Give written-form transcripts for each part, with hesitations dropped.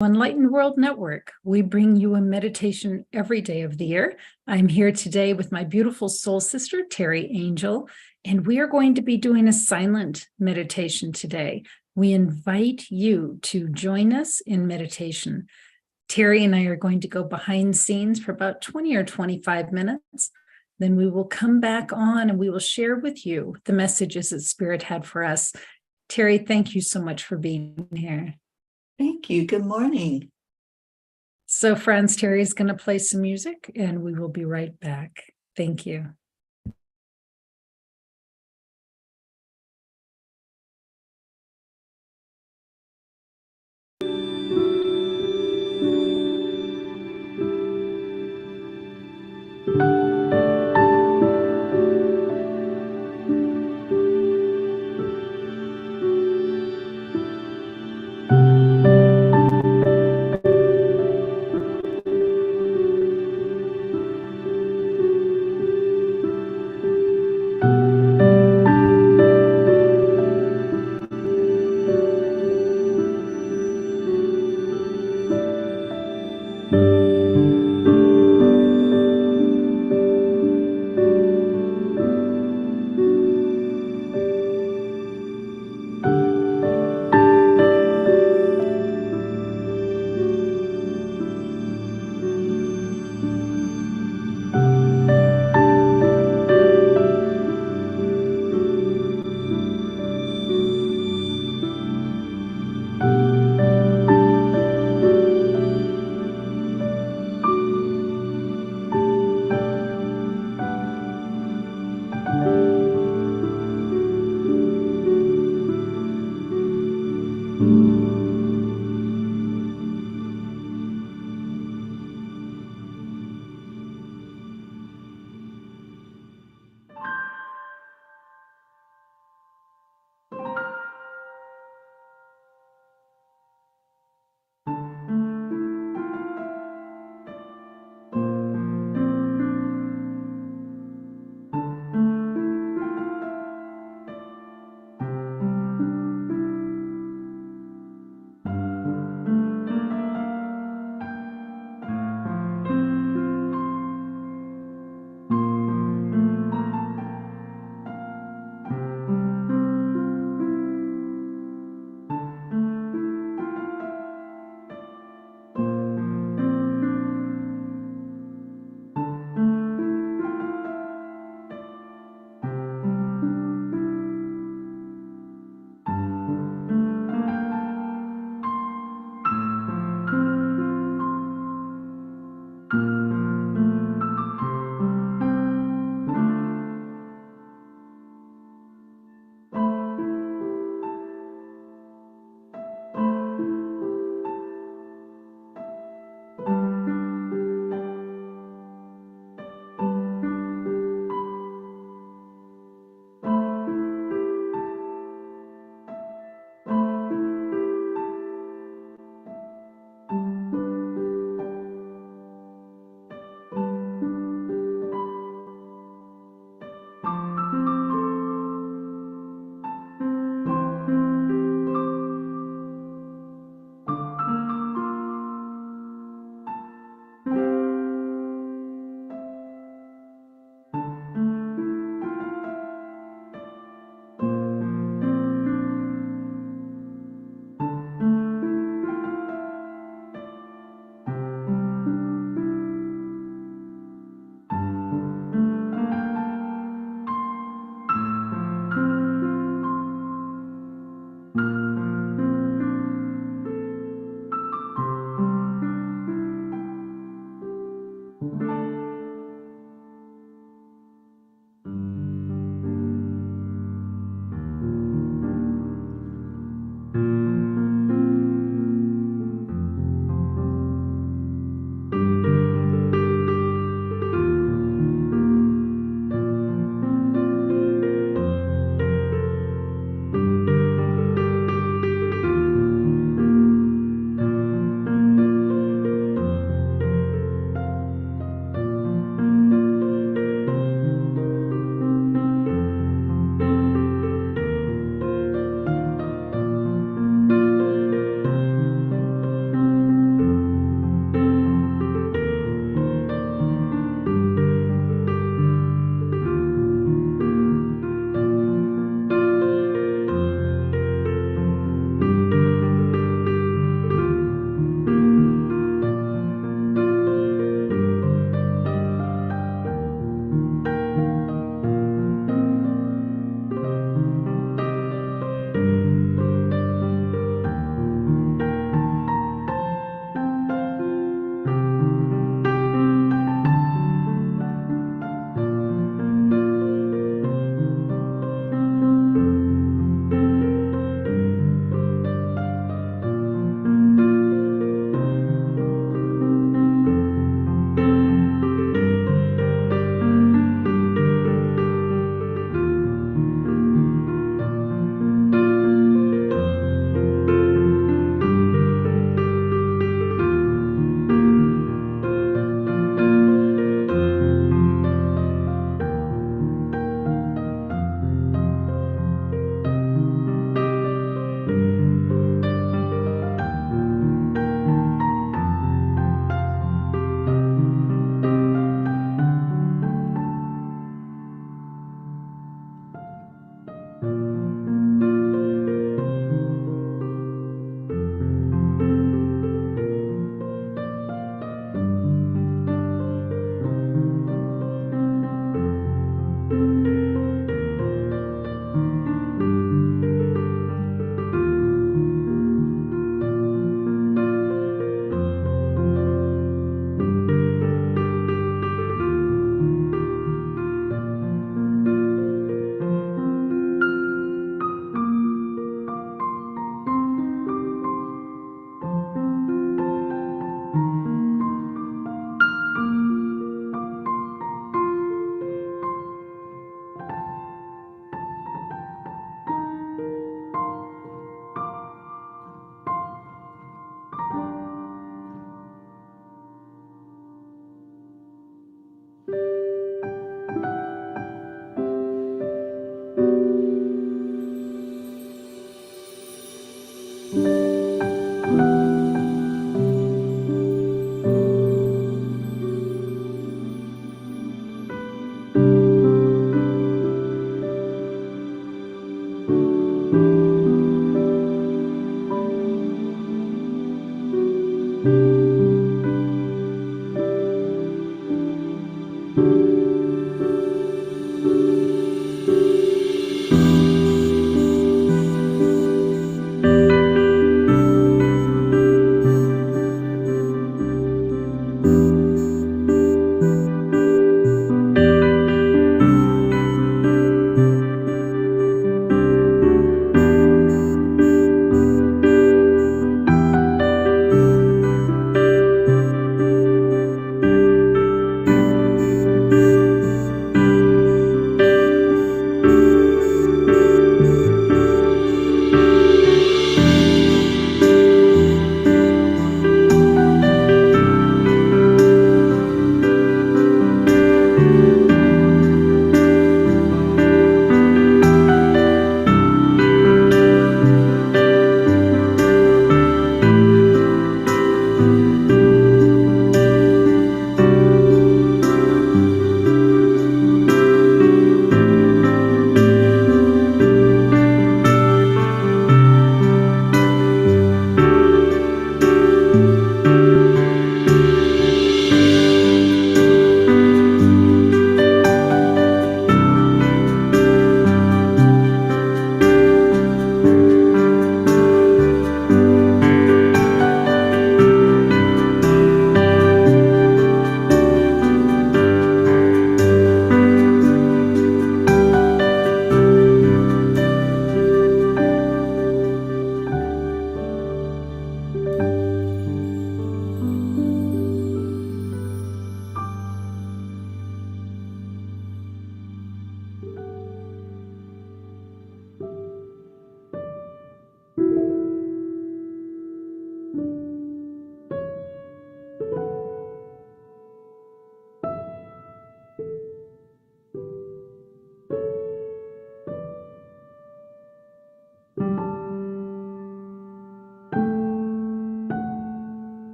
Enlightened World Network, we bring you a meditation every day of the year. I'm here today with my beautiful soul sister, Teri Angel, and we are going to be doing a silent meditation today. We invite you to join us in meditation. Teri and I are going to go behind scenes for about 20 or 25 minutes. Then we will come back on and we will share with you the messages that Spirit had for us. Teri, thank you so much for being here. Thank you. Good morning. So, friends, Teri is going to play some music and we will be right back. Thank you.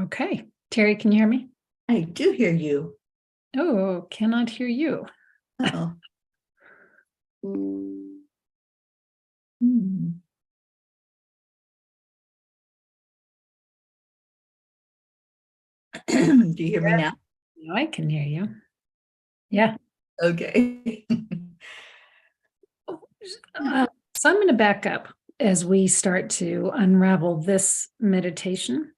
Okay. Teri, can you hear me? I do hear you. Oh, cannot hear you. Uh-oh. Hmm. Do you hear me now? Now I can hear you. Yeah. Okay. So I'm going to back up as we start to unravel this meditation.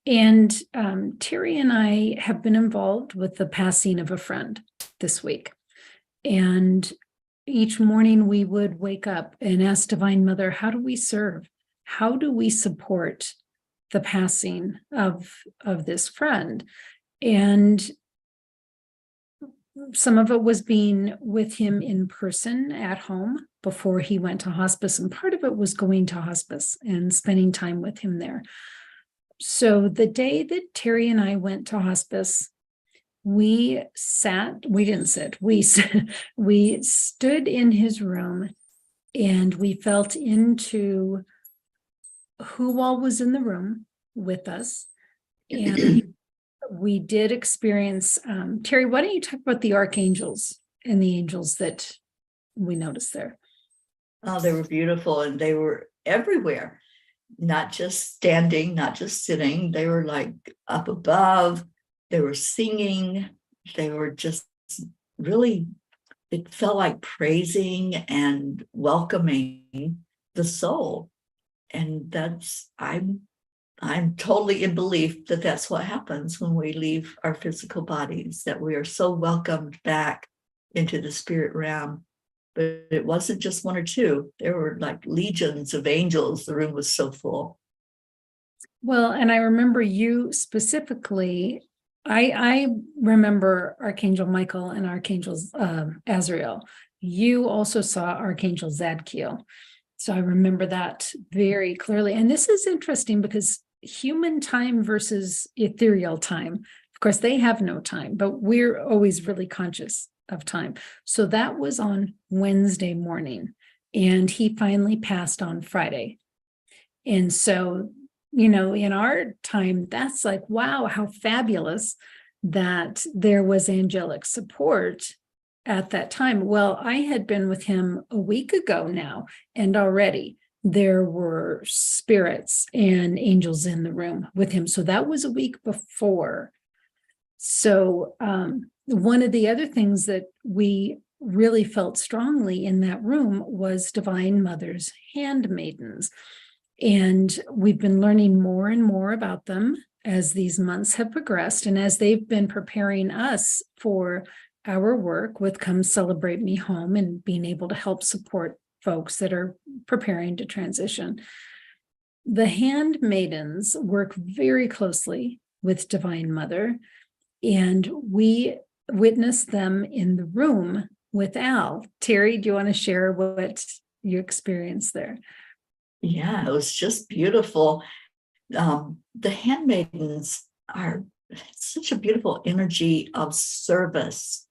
And Teri and I have been involved with the passing of a friend this week. And each morning we would wake up and ask Divine Mother, how do we serve? How do we support the passing of this friend? And some of it was being with him in person at home before he went to hospice, and part of it was going to hospice and spending time with him there. So the day that Teri and I went to hospice, we didn't sit, we stood in his room and we felt into who all was in the room with us. And we did experience, Teri, why don't you talk about the archangels and the angels that we noticed there? Oh, they were beautiful and they were everywhere. not just standing, not just sitting. They were like up above. They were singing. They were just really, it felt like praising and welcoming the soul. And I'm totally in belief that that's what happens when we leave our physical bodies, that we are so welcomed back into the spirit realm. But it wasn't just one or two. There were like legions of angels. The room was so full. Well, and I remember you specifically, I remember Archangel Michael and Archangel Azrael. You also saw Archangel Zadkiel. So I remember that very clearly. And this is interesting because human time versus ethereal time, of course, they have no time, but we're always really conscious of time. So that was on Wednesday morning, and he finally passed on Friday. And so, in our time, that's like, wow, how fabulous that there was angelic support at that time. Well, I had been with him a week ago now, and already there were spirits and angels in the room with him. So that was a week before. So one of the other things that we really felt strongly in that room was Divine Mother's handmaidens. And we've been learning more and more about them as these months have progressed and as they've been preparing us for our work with Come Celebrate Me Home and being able to help support folks that are preparing to transition. The handmaidens work very closely with Divine Mother, and we witnessed them in the room with Al. Teri, do you want to share what you experienced there? Yeah, it was just beautiful. The handmaidens are such a beautiful energy of service.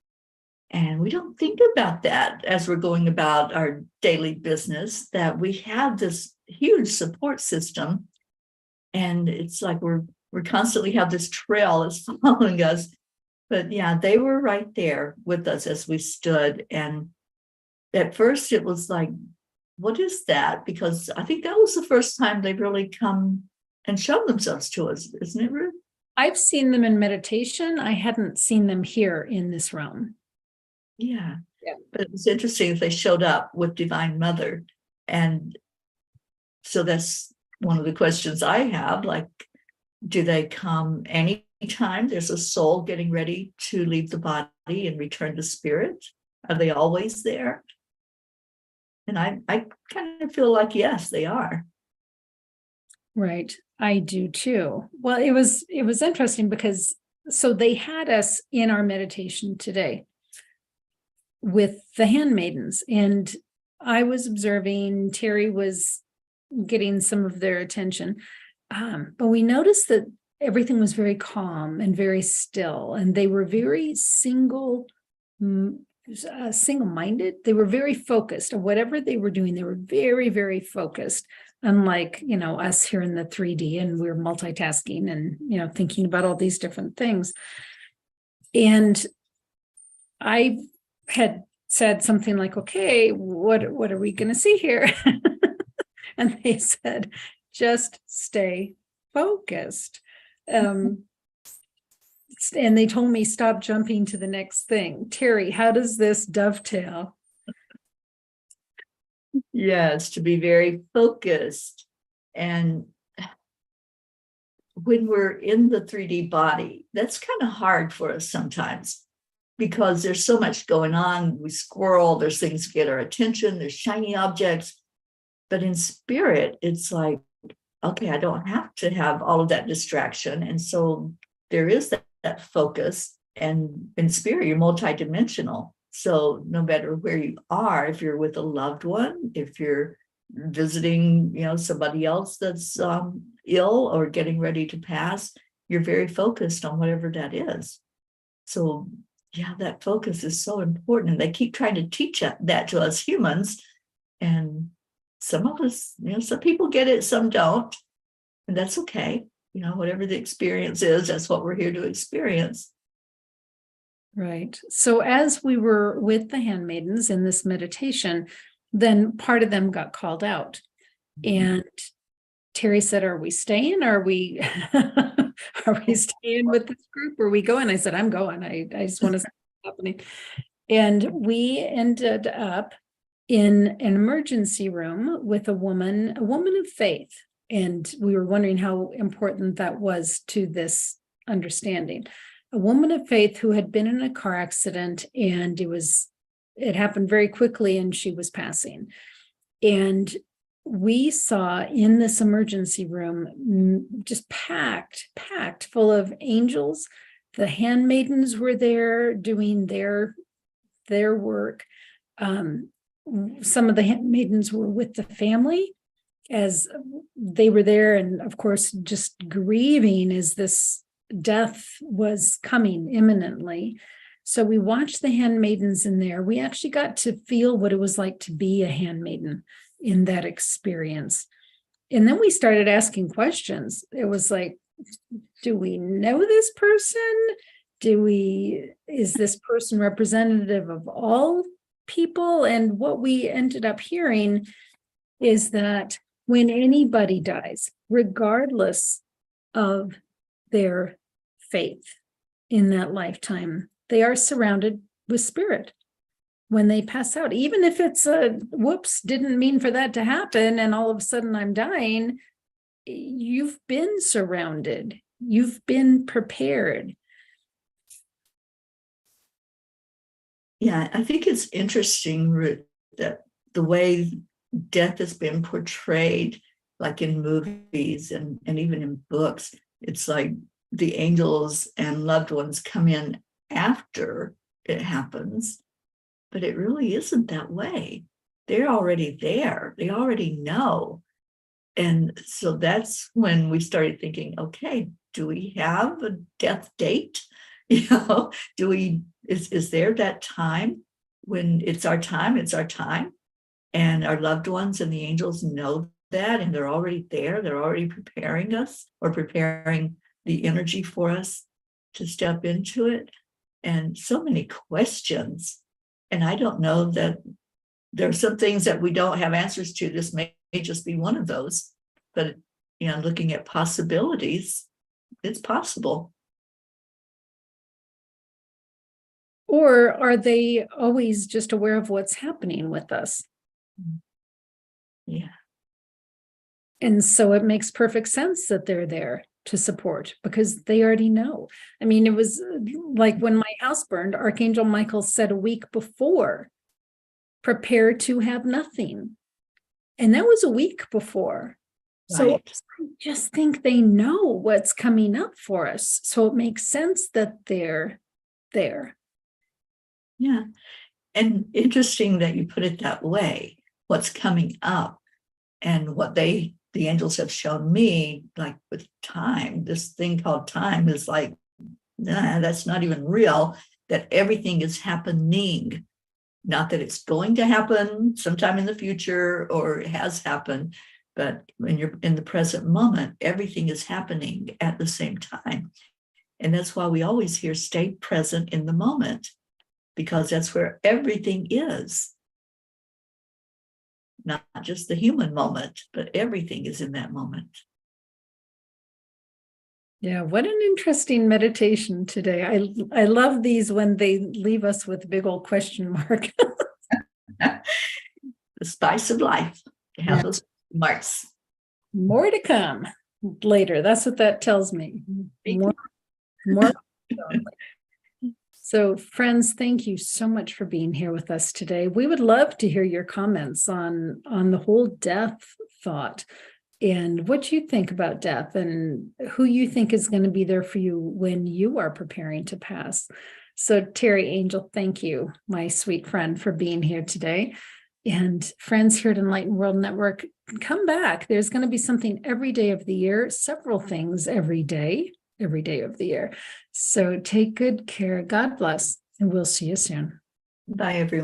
And we don't think about that as we're going about our daily business, that we have this huge support system. And it's like we're constantly have this trail that's following us. But yeah, they were right there with us as we stood. And at first it was like, what is that? Because I think that was the first time they've really come and shown themselves to us, isn't it, Ruth? I've seen them in meditation. I hadn't seen them here in this realm. Yeah. Yeah. But it was interesting if they showed up with Divine Mother. And so that's one of the questions I have, like, do they come anytime there's a soul getting ready to leave the body and return to spirit? Are they always there? And I kind of feel like, yes, they are. Right. I do too. Well, it was interesting because so they had us in our meditation today with the handmaidens, and I was observing, Teri was getting some of their attention. But we noticed that everything was very calm and very still, and they were very single-minded. They were very focused on whatever they were doing. They were very, very focused, unlike, us here in the 3D, and we're multitasking and, thinking about all these different things. And I had said something like, okay, what are we going to see here? And they said, just stay focused. And they told me, stop jumping to the next thing. Teri, how does this dovetail? Yes, to be very focused. And when we're in the 3D body, that's kind of hard for us sometimes because there's so much going on. We squirrel, there's things to get our attention, there's shiny objects. But in spirit, it's like, okay, I don't have to have all of that distraction. And so there is that focus. And in spirit, you're multidimensional. So no matter where you are, if you're with a loved one, if you're visiting, somebody else that's ill or getting ready to pass, you're very focused on whatever that is. So yeah, that focus is so important. And they keep trying to teach that to us humans. And some of us, some people get it, some don't. And that's okay. Whatever the experience is, that's what we're here to experience. Right. So as we were with the handmaidens in this meditation, then part of them got called out. And Teri said, are we staying? Are we are we staying with this group? Or are we going? I said, I'm going. I just want to see what's happening. And we ended up in an emergency room with a woman of faith. And we were wondering how important that was to this understanding. A woman of faith who had been in a car accident, and it happened very quickly, and she was passing. And we saw in this emergency room just packed full of angels. The handmaidens were there doing their work. Some of the handmaidens were with the family as they were there, and of course, just grieving as this death was coming imminently. So we watched the handmaidens in there. We actually got to feel what it was like to be a handmaiden in that experience. And then we started asking questions. It was like, do we know this person? Is this person representative of all people? And what we ended up hearing is that when anybody dies, regardless of their faith in that lifetime, they are surrounded with spirit when they pass out. Even if it's whoops, didn't mean for that to happen, and all of a sudden I'm dying, you've been surrounded, you've been prepared. Yeah, I think it's interesting, Ruth, that the way death has been portrayed, like in movies and even in books, it's like the angels and loved ones come in after it happens, but it really isn't that way. They're already there. They already know. And so that's when we started thinking, okay, do we have a death date? Is there that time when it's our time, and our loved ones and the angels know that, and they're already there, they're already preparing us, or preparing the energy for us to step into it. And so many questions. And I don't know that there are some things that we don't have answers to. This may just be one of those, but looking at possibilities, it's possible. Or are they always just aware of what's happening with us? Yeah. And so it makes perfect sense that they're there to support, because they already know. I mean, it was like when my house burned, Archangel Michael said a week before, prepare to have nothing. And that was a week before. So Right. I just think they know what's coming up for us. So it makes sense that they're there. Yeah. And interesting that you put it that way, what's coming up, and what the angels have shown me, like with time, this thing called time is like, nah, that's not even real, that everything is happening. Not that it's going to happen sometime in the future or it has happened, but when you're in the present moment, everything is happening at the same time. And that's why we always hear stay present in the moment, because that's where everything is. Not just the human moment, but everything is in that moment. Yeah, what an interesting meditation today. I love these when they leave us with a big old question mark. The spice of life, to have those marks. More to come later. That's what that tells me. More. So, friends, thank you so much for being here with us today. We would love to hear your comments on the whole death thought, and what you think about death, and who you think is going to be there for you when you are preparing to pass. So, Teri Angel, thank you, my sweet friend, for being here today. And friends here at Enlightened World Network, come back. There's going to be something every day of the year, several things every day of the year. So take good care. God bless, and we'll see you soon. Bye, everyone.